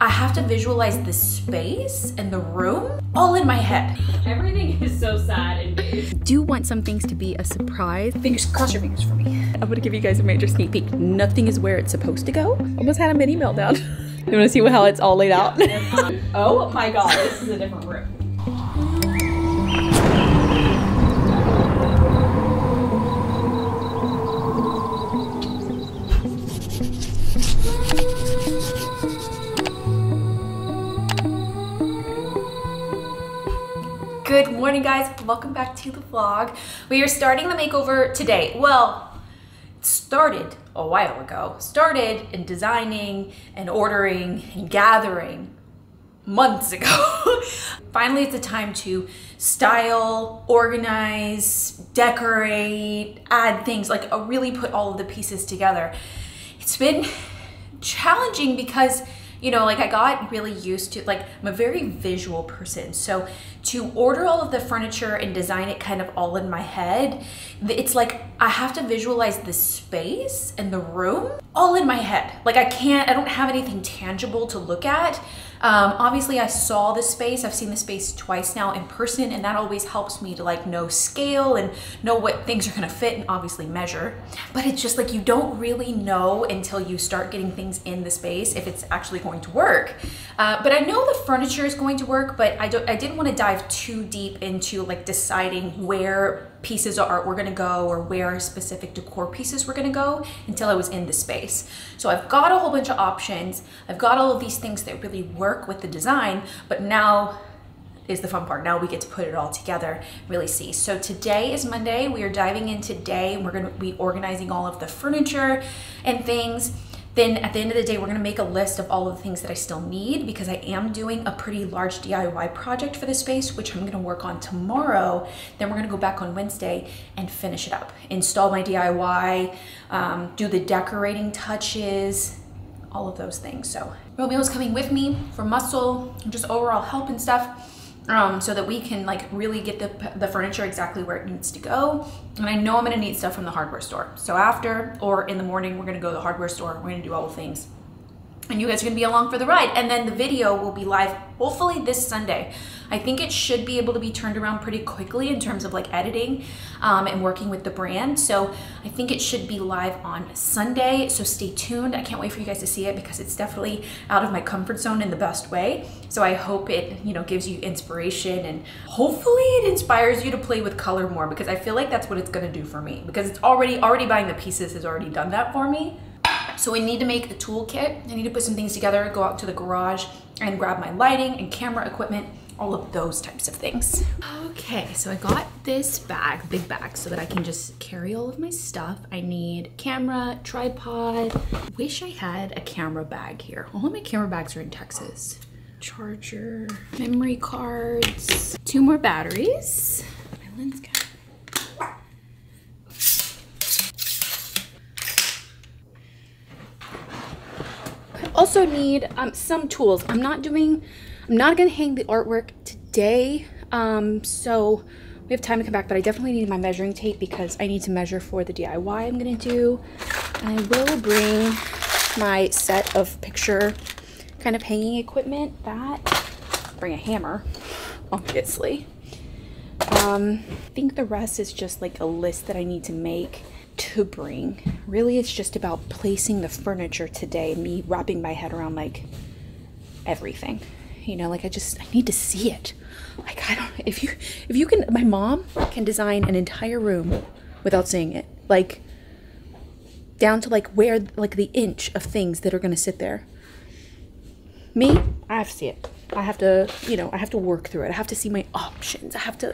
I have to visualize the space and the room all in my head. Everything is so sad and beige. Do want some things to be a surprise. Fingers, cross your fingers for me. I'm gonna give you guys a major sneak peek. Nothing is where it's supposed to go. Almost had a mini meltdown. You wanna see how it's all laid out? Oh my god, this is a different room. Good morning, guys. Welcome back to the vlog. We are starting the makeover today. Well, it started a while ago. Started in designing and ordering and gathering months ago. Finally, it's the time to style, organize, decorate, add things, like really put all of the pieces together. It's been challenging because, you know, like I got really used to, like, I'm a very visual person. So to order all of the furniture and design it kind of all in my head, it's like I have to visualize the space and the room all in my head. Like I don't have anything tangible to look at. Obviously I saw the space, I've seen the space twice now in person, and that always helps me to like know scale and know what things are gonna fit and obviously measure. But it's just like you don't really know until you start getting things in the space if it's actually going to work. But I know the furniture is going to work, but I didn't want to dive too deep into like deciding where pieces of art were gonna go or where specific decor pieces were gonna go until I was in the space. So I've got a whole bunch of options. I've got all of these things that really work with the design, but now is the fun part. Now we get to put it all together, really see. So today is Monday. We are diving in today and we're gonna be organizing all of the furniture and things. Then at the end of the day, we're gonna make a list of all of the things that I still need because I am doing a pretty large DIY project for the space, which I'm gonna work on tomorrow. Then we're gonna go back on Wednesday and finish it up. Install my DIY, do the decorating touches, all of those things. So Romeo's coming with me for muscle, just overall help and stuff. So that we can like really get the furniture exactly where it needs to go. And I know I'm gonna need stuff from the hardware store. So after or in the morning, we're gonna go to the hardware store. We're gonna do all the things. And you guys are gonna be along for the ride. And then the video will be live hopefully this Sunday. I think it should be able to be turned around pretty quickly in terms of like editing and working with the brand. So I think it should be live on Sunday. So stay tuned. I can't wait for you guys to see it because it's definitely out of my comfort zone in the best way. So I hope it, you know, gives you inspiration and hopefully it inspires you to play with color more because I feel like that's what it's gonna do for me because it's already buying the pieces has already done that for me. So we need to make a toolkit. I need to put some things together, go out to the garage and grab my lighting and camera equipment, all of those types of things. Okay, so I got this bag, big bag, so that I can just carry all of my stuff. I need camera, tripod. Wish I had a camera bag here. All of my camera bags are in Texas. Charger, memory cards, 2 more batteries, my lens cap. Also need some tools. I'm not gonna hang the artwork today, so we have time to come back, but I definitely need my measuring tape because I need to measure for the DIY I'm gonna do. And I will bring my set of picture kind of hanging equipment. Bring a hammer, obviously. I think the rest is just like a list that I need to make to bring. Really, it's just about placing the furniture today, me wrapping my head around like everything, you know, like I need to see it. Like I don't, if you can, my mom can design an entire room without seeing it, like down to like where, like the inch of things that are going to sit there. Me, I have to see it. I have to, you know, I have to work through it. I have to see my options. I have to,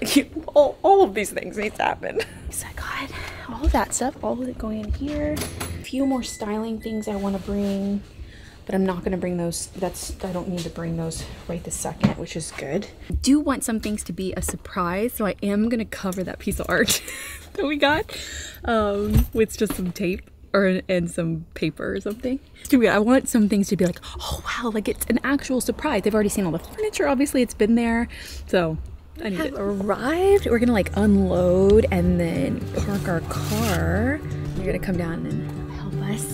all of these things need to happen. So I got all of that stuff, all of it going in here. A few more styling things I want to bring, but I'm not going to bring those. I don't need to bring those right this second, which is good. I do want some things to be a surprise, so I am going to cover that piece of art that we got with just some tape. And some paper or something. I want some things to be like, oh wow, like it's an actual surprise. They've already seen all the furniture, obviously it's been there. So I need it. Arrived. We're gonna like unload and then park our car. You're gonna come down and help us.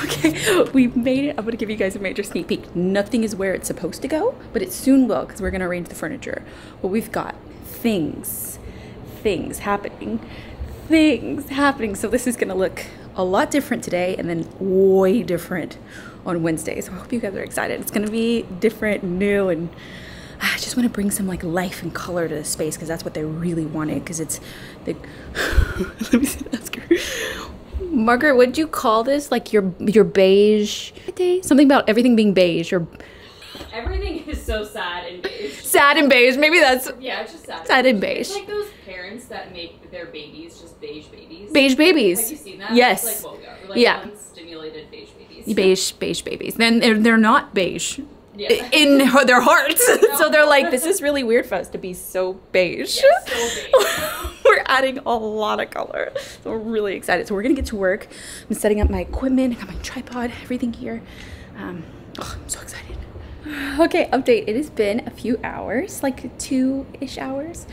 Okay, we made it. I'm gonna give you guys a major sneak peek. Nothing is where it's supposed to go, but it soon will because we're gonna arrange the furniture. But we've got things happening. So this is gonna look a lot different today and then way different on Wednesday. So I hope you guys are excited. It's gonna be different, new, and I just want to bring some like life and color to the space because that's what they really wanted. Because it's the let me see, ask her. Margaret, what did you call this? Like your beige day? Something about everything being beige or Everything is so sad and beige. sad and beige. Maybe that's Yeah, it's just sad. sad and beige. It's like those parents that make their babies just beige babies. Beige babies. Have you seen that? Yes. It's like, well, like yeah. unstimulated beige babies. Beige babies. Then they're not beige. Yeah. In their hearts. So they're like, this is really weird for us to be so beige. Yeah, so beige. We're adding a lot of color. So we're really excited. So we're gonna get to work. I'm setting up my equipment. I got my tripod, everything here. I'm so excited. Okay, update. It has been a few hours, like 2-ish hours.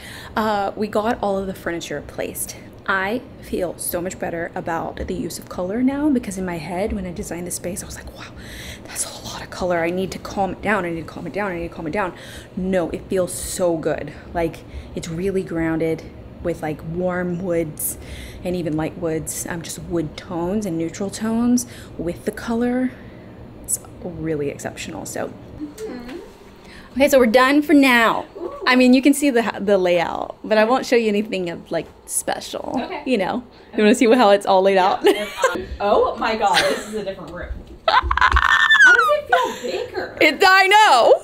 We got all of the furniture placed. I feel so much better about the use of color now because in my head, when I designed the space, I was like, wow, that's a lot of color. I need to calm it down. I need to calm it down. I need to calm it down. No, it feels so good. Like it's really grounded with like warm woods and even light woods, just wood tones and neutral tones with the color. It's really exceptional. So, okay, so we're done for now. I mean, you can see the layout, but I won't show you anything of like special. Okay. You know, you want to see how it's all laid out? Oh my god, this is a different room. How does it feel bigger? I know.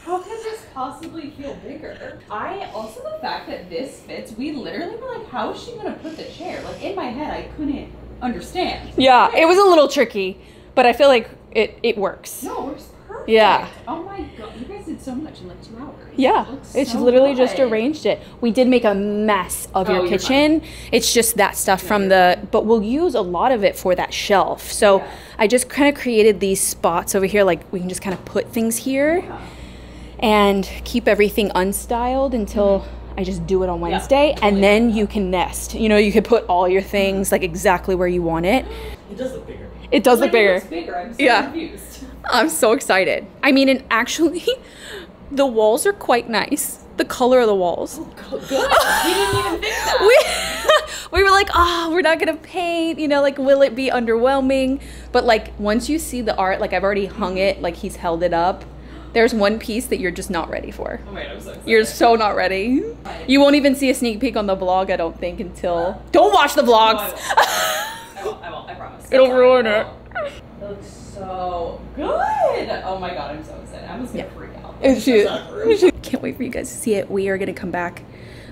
How can this possibly feel bigger? Also the fact that this fits, we literally were like, how is she gonna put the chair? Like in my head, I couldn't understand. Yeah, it was a little tricky, but I feel like it works. No, it works perfect. Yeah. Oh my god, you guys did so much in like 2 hours. Yeah, it's so literally good. just arranged it. We did make a mess of your kitchen. It's just that stuff from but we'll use a lot of it for that shelf. So yeah. I just kind of created these spots over here, like we can just kind of put things here and keep everything unstyled until I just do it on Wednesday. And then you can nest. You know, you could put all your things like exactly where you want it. It does look bigger. It does look bigger. It looks bigger. I'm so confused. I'm so excited. I mean, and actually, the walls are quite nice. The color of the walls. Oh, good. We didn't even think that. We were like, oh, we're not gonna paint. You know, like, will it be underwhelming? But like, once you see the art, like I've already hung it, like he's held it up. There's one piece that you're just not ready for. Oh my god, I'm so excited. You're so not ready. You won't even see a sneak peek on the vlog, I don't think, until... Don't watch the vlogs! No, I won't, I promise. It'll ruin it. It looks so good! Oh my god, I'm so excited. I'm just gonna freak out. Can't wait for you guys to see it. We are gonna come back.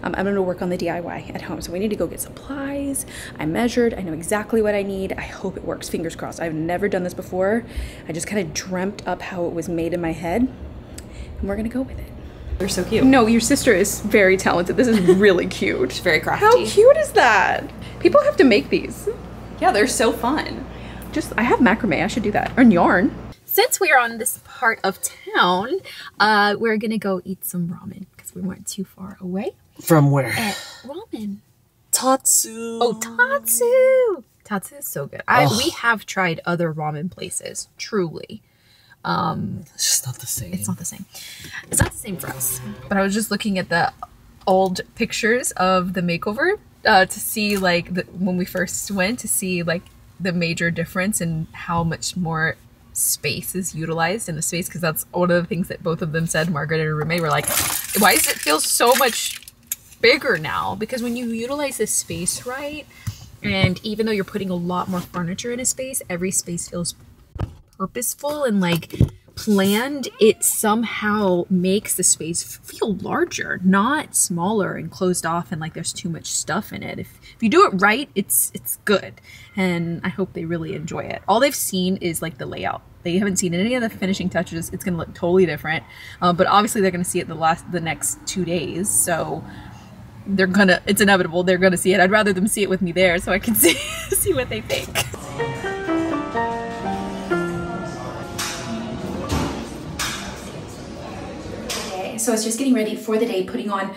I'm gonna work on the DIY at home. So we need to go get supplies. I measured, I know exactly what I need. I hope it works, fingers crossed. I've never done this before. I just kind of dreamt up how it was made in my head. And we're gonna go with it. They're so cute. No, your sister is very talented. This is really cute. She's very crafty. How cute is that? People have to make these. Yeah, they're so fun. I have macrame, I should do that. Or yarn. Since we are on this part of town, we're gonna go eat some ramen because we weren't too far away. From where? Ramen. Tatsu. Oh, Tatsu. Tatsu is so good. We have tried other ramen places, truly. It's just not the same. It's not the same. It's not the same for us. But I was just looking at the old pictures of the makeover to see like when we first went, to see like the major difference in how much more space is utilized in the space, because that's one of the things that both of them said. Margaret and her roommate were like, why does it feel so much bigger now? Because when you utilize the space right, and even though you're putting a lot more furniture in a space, every space feels purposeful and like planned. It somehow makes the space feel larger, not smaller and closed off and like there's too much stuff in it. If you do it right, it's good, and I hope they really enjoy it. All they've seen is like the layout. They haven't seen any of the finishing touches. It's gonna look totally different, but obviously they're gonna see it the next 2 days, so it's inevitable they're gonna see it. I'd rather them see it with me there so I can see what they think. So I was just getting ready for the day, putting on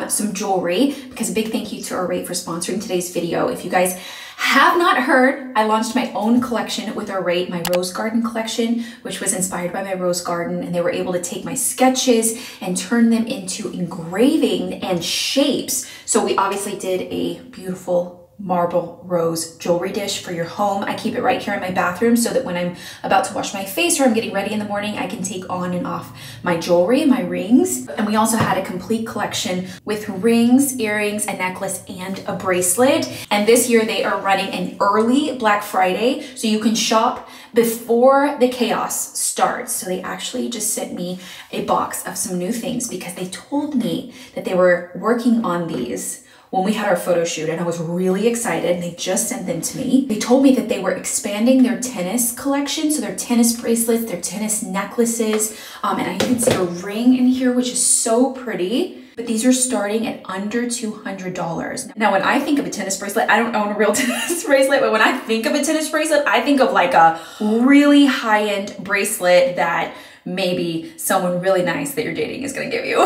some jewelry, because a big thank you to Array for sponsoring today's video. If you guys Have not heard, I launched my own collection with Orate, my rose garden collection, which was inspired by my rose garden, and they were able to take my sketches and turn them into engraving and shapes. So we obviously did a beautiful marble rose jewelry dish for your home. I keep it right here in my bathroom so that when I'm about to wash my face or I'm getting ready in the morning, I can take on and off my jewelry, my rings. And we also had a complete collection with rings, earrings, a necklace, and a bracelet. And this year they are running an early Black Friday, so you can shop before the chaos starts. So they actually just sent me a box of some new things because they told me that they were working on these when we had our photo shoot, and I was really excited, and they just sent them to me. They told me that they were expanding their tennis collection, so their tennis bracelets, their tennis necklaces, and I even see a ring in here, which is so pretty. But these are starting at under $200. Now, when I think of a tennis bracelet, I don't own a real tennis bracelet, but when I think of a tennis bracelet, I think of like a really high-end bracelet that maybe someone really nice that you're dating is gonna give you.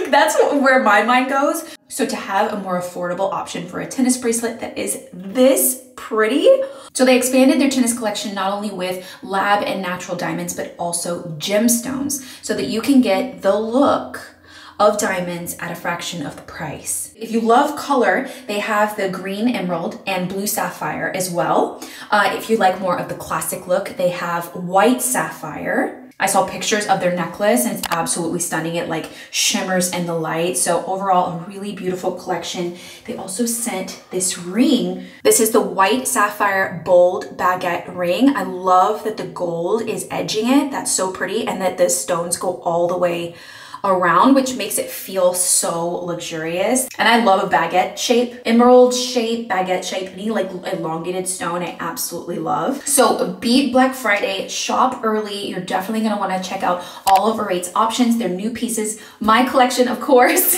That's where my mind goes. So to have a more affordable option for a tennis bracelet that is this pretty. So they expanded their tennis collection not only with lab and natural diamonds, but also gemstones so that you can get the look of diamonds at a fraction of the price. If you love color, they have the green emerald and blue sapphire as well. If you like more of the classic look, they have white sapphire. I saw pictures of their necklace and it's absolutely stunning. It like shimmers in the light. So overall, a really beautiful collection. They also sent this ring. This is the white sapphire bold baguette ring. I love that the gold is edging it. That's so pretty. And that the stones go all the way around, which makes it feel so luxurious. And I love a baguette shape, emerald shape, baguette shape, any like elongated stone I absolutely love. So beat Black Friday, shop early. You're definitely gonna wanna check out all of Orate's options, their new pieces, my collection, of course.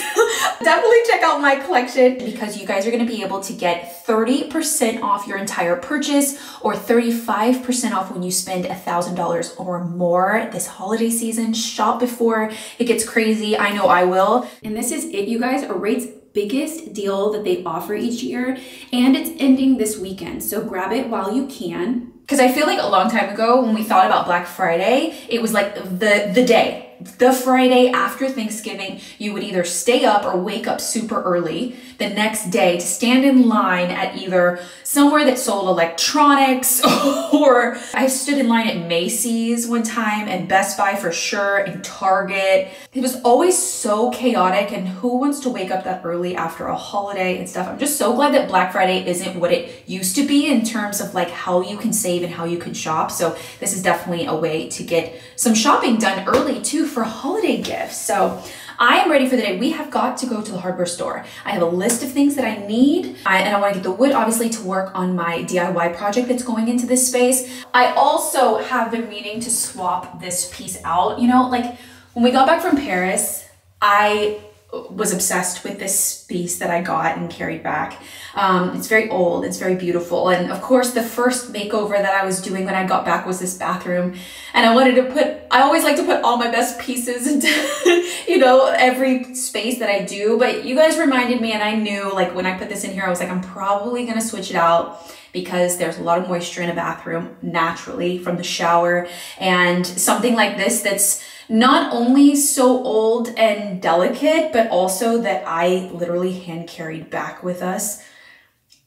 Definitely check out my collection because you guys are gonna be able to get 30% off your entire purchase or 35% off when you spend $1,000 or more this holiday season. Shop before it gets crazy. I know I will. And this is it, you guys. Orate's biggest deal that they offer each year, and it's ending this weekend. So grab it while you can. Because I feel like a long time ago when we thought about Black Friday, it was like the Friday after Thanksgiving, you would either stay up or wake up super early the next day to stand in line at either somewhere that sold electronics or I stood in line at Macy's one time and Best Buy for sure and Target. It was always so chaotic, and who wants to wake up that early after a holiday and stuff? I'm just so glad that Black Friday isn't what it used to be in terms of like how you can save and how you can shop. So this is definitely a way to get some shopping done early too for holiday gifts. So I am ready for the day. We have got to go to the hardware store. I have a list of things that I need, and I want to get the wood obviously to work on my DIY project that's going into this space. I also have been meaning to swap this piece out. You know, like when we got back from Paris, I was obsessed with this piece that I got and carried back. It's very old, it's very beautiful. And of course, the first makeover that I was doing when I got back was this bathroom. And I always like to put all my best pieces into, you know, every space that I do. But you guys reminded me, and I knew like when I put this in here, I was like, I'm probably gonna switch it out because there's a lot of moisture in a bathroom naturally from the shower. And something like this that's not only so old and delicate, but also that I literally hand carried back with us,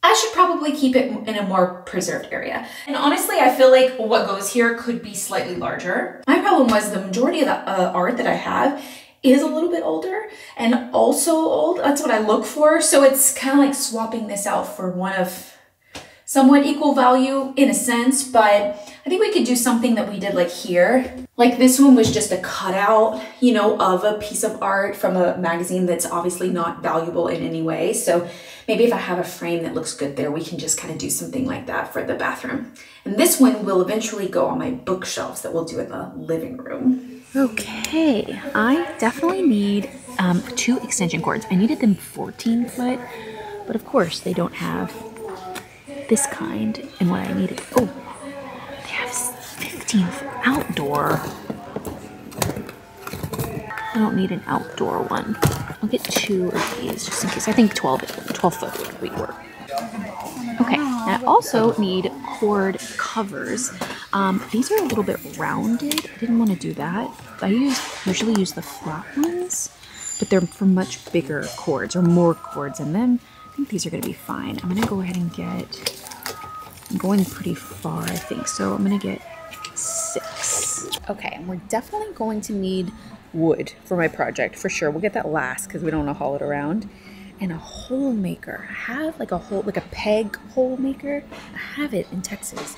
I should probably keep it in a more preserved area. And honestly, I feel like what goes here could be slightly larger. My problem was the majority of the art that I have is a little bit older and also old. That's what I look for. So it's kind of like swapping this out for one of somewhat equal value in a sense, but I think we could do something that we did like here. Like this one was just a cutout, you know, of a piece of art from a magazine that's obviously not valuable in any way. So maybe if I have a frame that looks good there, we can just kind of do something like that for the bathroom. And this one will eventually go on my bookshelves that we'll do in the living room. Okay, I definitely need 2 extension cords. I needed them 14 foot, but of course they don't have this kind and what I needed. Oh, they have 15th outdoor. I don't need an outdoor one. I'll get 2 of these just in case. I think 12 foot would work. Okay, And I also need cord covers. These are a little bit rounded. I didn't want to do that. I usually use the flat ones, but they're for much bigger cords or more cords in them. I think these are going to be fine. I'm going to go ahead and I'm going pretty far, I think. So I'm going to get 6. Okay, and we're definitely going to need wood for my project for sure. We'll get that last because we don't want to haul it around. And a hole maker. I have like a peg hole maker. I have it in Texas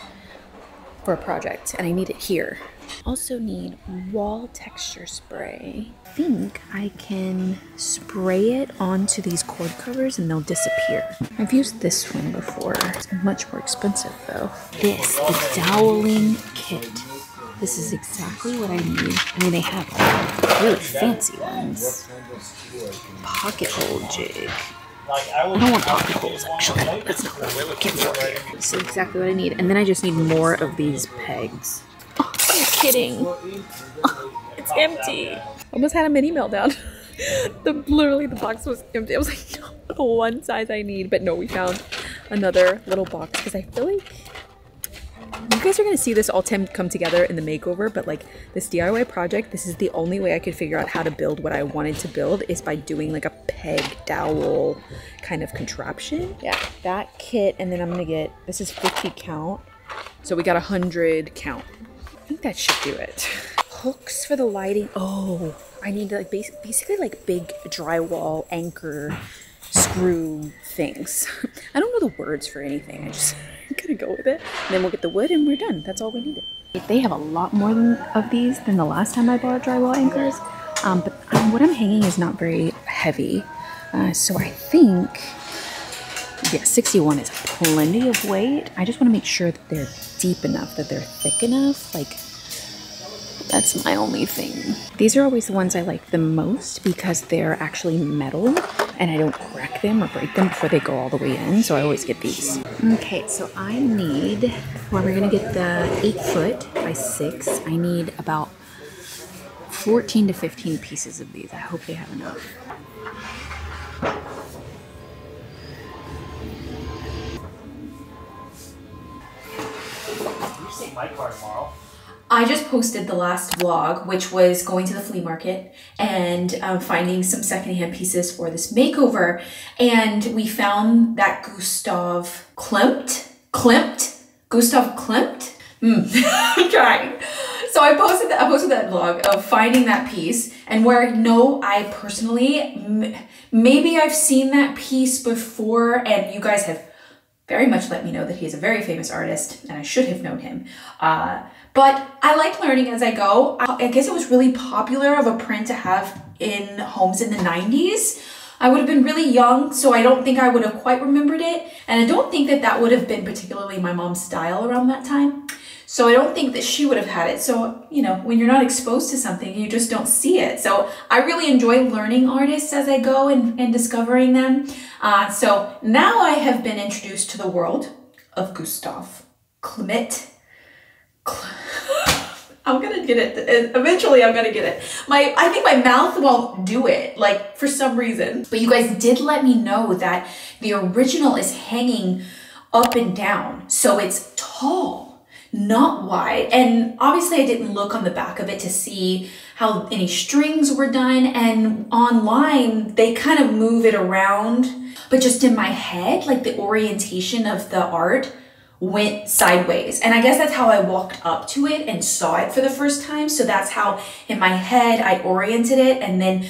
for a project and I need it here. Also need wall texture spray. I think I can spray it onto these cord covers and they'll disappear. I've used this one before. It's much more expensive though. This, the doweling kit. This is exactly what I need. I mean, they have really fancy ones. Pocket hole jig. I don't want pocket holes, actually. That's not what we're looking for here. This is exactly what I need. And then I just need more of these pegs. Oh, you're kidding. Oh, it's empty. Almost had a mini meltdown. Literally, the box was empty. I was like, no, the one size I need. But no, we found another little box because I feel like you guys are going to see this all come together in the makeover, but like this DIY project, this is the only way I could figure out how to build what I wanted to build is by doing like a peg dowel kind of contraption. Yeah, that kit, and then I'm going to get, this is 50 count, so we got 100 count. I think that should do it. Hooks for the lighting. Oh, I need like basically like big drywall anchor screw things. I don't know the words for anything. I just gotta go with it. And then we'll get the wood and we're done. That's all we needed. They have a lot more of these than the last time I bought drywall anchors. But what I'm hanging is not very heavy. So I think, yeah, 61 is plenty of weight. I just want to make sure that they're deep enough, that they're thick enough. Like, that's my only thing. These are always the ones I like the most because they're actually metal and I don't wreck them or break them before they go all the way in, so I always get these. Okay, so I need, well, we're gonna get the 8 by 6. I need about 14 to 15 pieces of these. I hope they have enough. You see my car tomorrow. I just posted the last vlog, which was going to the flea market and finding some secondhand pieces for this makeover. And we found that Gustav Klimt? I'm trying. So I posted that vlog of finding that piece, and where I know I personally, maybe I've seen that piece before, and you guys have very much let me know that he is a very famous artist, and I should have known him. But I like learning as I go. I guess it was really popular of a print to have in homes in the 90s. I would have been really young, so I don't think I would have quite remembered it. And I don't think that that would have been particularly my mom's style around that time. So I don't think that she would have had it. So, you know, when you're not exposed to something, you just don't see it. So I really enjoy learning artists as I go and discovering them. So now I have been introduced to the world of Gustav Klimt. I'm gonna get it. Eventually I'm gonna get it. I think my mouth won't do it, like, for some reason. But you guys did let me know that the original is hanging up and down. So it's tall, not wide. And obviously I didn't look on the back of it to see how any strings were done. And online, they kind of move it around. But just in my head, like the orientation of the art went sideways. And I guess that's how I walked up to it and saw it for the first time. So that's how in my head I oriented it and then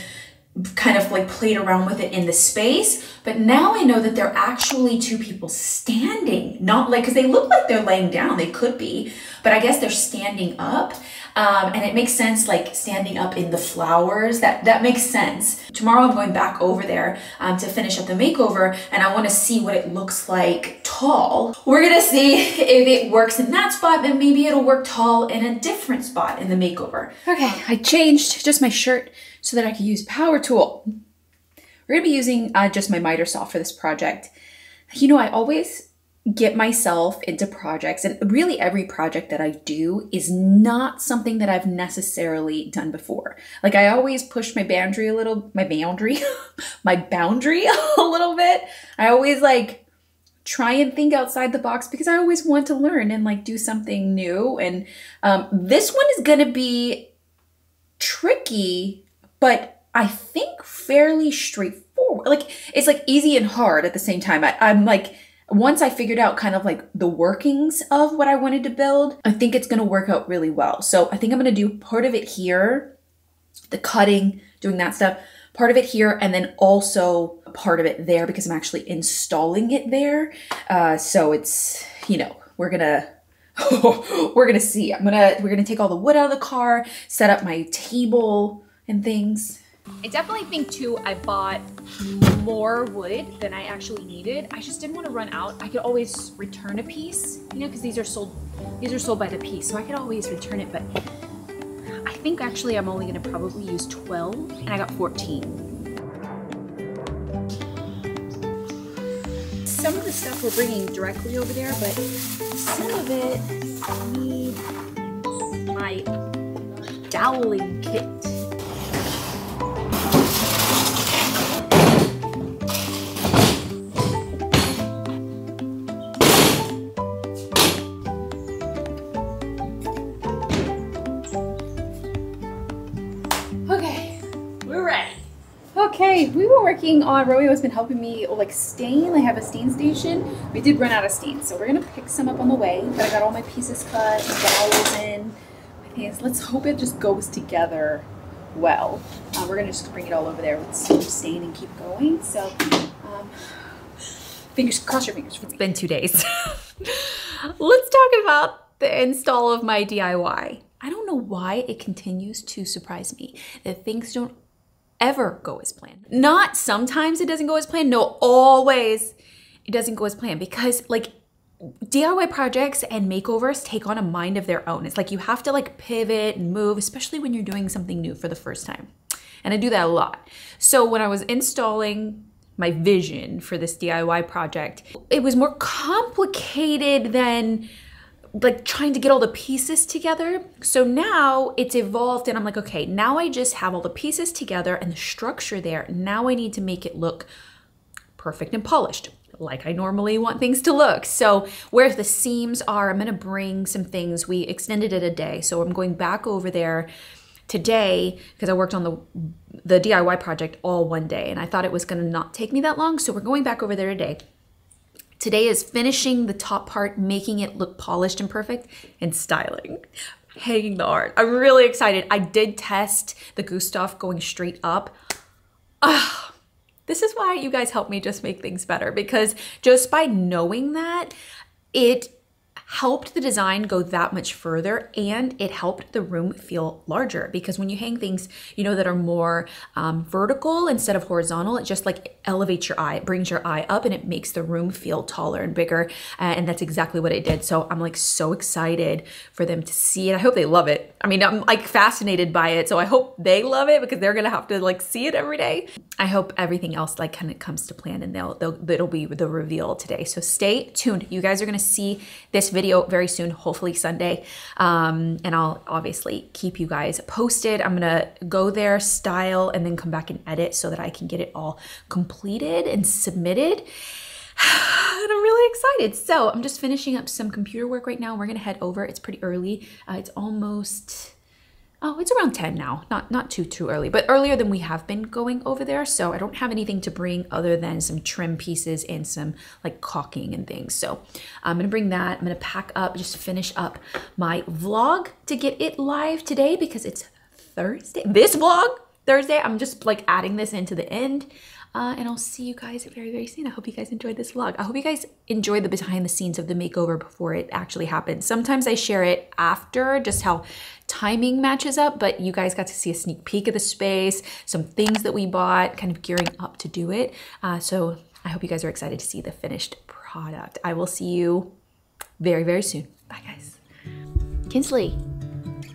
kind of like played around with it in the space. But now I know that they're actually two people standing, not like, because they look like they're laying down. They could be, but I guess they're standing up. And it makes sense, like standing up in the flowers. That makes sense. Tomorrow I'm going back over there to finish up the makeover, and I want to see what it looks like tall. We're gonna see if it works in that spot, and maybe it'll work tall in a different spot in the makeover. Okay, I changed just my shirt so that I could use power tool. We're gonna be using just my miter saw for this project. You know, I always get myself into projects, and really every project that I do is not something that I've necessarily done before. Like, I always push my boundary a little, my boundary a little bit. I always like try and think outside the box because I always want to learn and like do something new. And this one is gonna be tricky, but I think fairly straightforward. Like it's like easy and hard at the same time. I'm like, once I figured out kind of like the workings of what I wanted to build, I think it's gonna work out really well. So I think I'm gonna do part of it here, the cutting, doing that stuff, part of it here, and then also part of it there because I'm actually installing it there. So it's, you know, we're gonna see. We're gonna take all the wood out of the car, set up my table and things. I definitely think too, I bought more wood than I actually needed. I just didn't want to run out. I could always return a piece, you know, because these are sold by the piece, so I could always return it. But I think actually I'm only going to probably use 12, and I got 14. Some of the stuff we're bringing directly over there, but some of it I need my doweling kit. Okay, we were working on, Romeo has been helping me like stain. I have a stain station. We did run out of stain, so we're gonna pick some up on the way. But I got all my pieces cut, dowels in, my things. Let's hope it just goes together well. We're gonna just bring it all over there with some stain and keep going. So, cross your fingers for me. It's been 2 days. Let's talk about the install of my DIY. I don't know why it continues to surprise me that things don't ever go as planned. Not sometimes it doesn't go as planned. No, always it doesn't go as planned because like DIY projects and makeovers take on a mind of their own. It's like you have to like pivot and move, especially when you're doing something new for the first time. And I do that a lot. So when I was installing my vision for this DIY project, it was more complicated than like trying to get all the pieces together. So now it's evolved and I'm like, okay, now I just have all the pieces together and the structure there. Now I need to make it look perfect and polished like I normally want things to look. So where the seams are, I'm gonna bring some things. We extended it a day. So I'm going back over there today because I worked on the DIY project all one day and I thought it was gonna not take me that long. So we're going back over there today. Today is finishing the top part, making it look polished and perfect, and styling, hanging the art. I'm really excited. I did test the Gustav going straight up. This is why you guys help me just make things better, because just by knowing that, it helped the design go that much further and it helped the room feel larger because when you hang things, you know, that are more vertical instead of horizontal, it just like elevates your eye, it brings your eye up and it makes the room feel taller and bigger. And that's exactly what it did. So I'm like so excited for them to see it. I hope they love it. I mean, I'm like fascinated by it. So I hope they love it because they're gonna have to like see it every day. I hope everything else like kind of comes to plan and it'll be the reveal today. So stay tuned. You guys are gonna see this video very soon, hopefully Sunday. And I'll obviously keep you guys posted. I'm gonna go there, style, and then come back and edit so that I can get it all completed and submitted. And I'm really excited. So I'm just finishing up some computer work right now. We're gonna head over. It's pretty early. It's almost, oh, it's around 10 now. Not too early, but earlier than we have been going over there. So I don't have anything to bring other than some trim pieces and some like caulking and things. So I'm gonna bring that. I'm gonna pack up, just finish up my vlog to get it live today because it's Thursday. This vlog, Thursday. I'm just like adding this into the end. And I'll see you guys very, very soon. I hope you guys enjoyed this vlog. I hope you guys enjoyed the behind the scenes of the makeover before it actually happens. Sometimes I share it after, just how timing matches up, but you guys got to see a sneak peek of the space, some things that we bought, kind of gearing up to do it. So I hope you guys are excited to see the finished product. I will see you very, very soon. Bye, guys. Kinsley,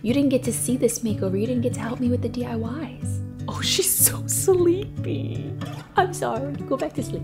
you didn't get to see this makeover. You didn't get to help me with the DIYs. Oh, she's so sleepy. I'm sorry. Go back to sleep.